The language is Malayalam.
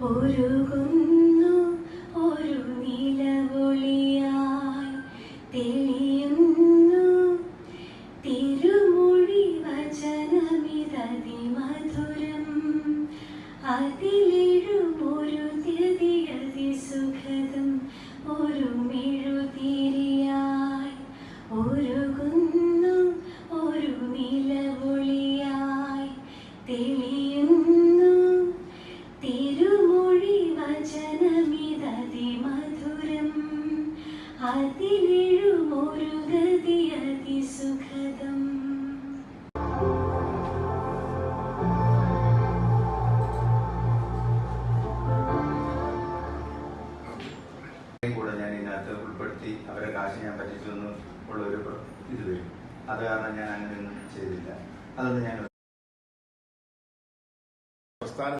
ഒരുകുന്നു ഒരു നിലവൊളിയായി തെളിയുന്നു തിരുമൊഴി വചനമിതതിമധുരം അതിലെഴുമൊരു സുഖദം ഒരു മെഴുതിരിയായി ഒരുകുന്നു ഒരു നിലവൊളിയായി തെളിയുന്നു തിരുമൊഴി വചനമിതതിമധുരം അതിലെഴുമൊരു അതിസുഖദം. കൂടെ ഞാൻ ഇതിനകത്ത് ഉൾപ്പെടുത്തി അവരെ കാശ് ഞാൻ പറ്റിച്ചു എന്നുള്ളൊരു ഇത് വരും. അത് കാരണം ഞാൻ അങ്ങനെയൊന്നും ചെയ്തില്ല. അതൊന്നും ഞാൻ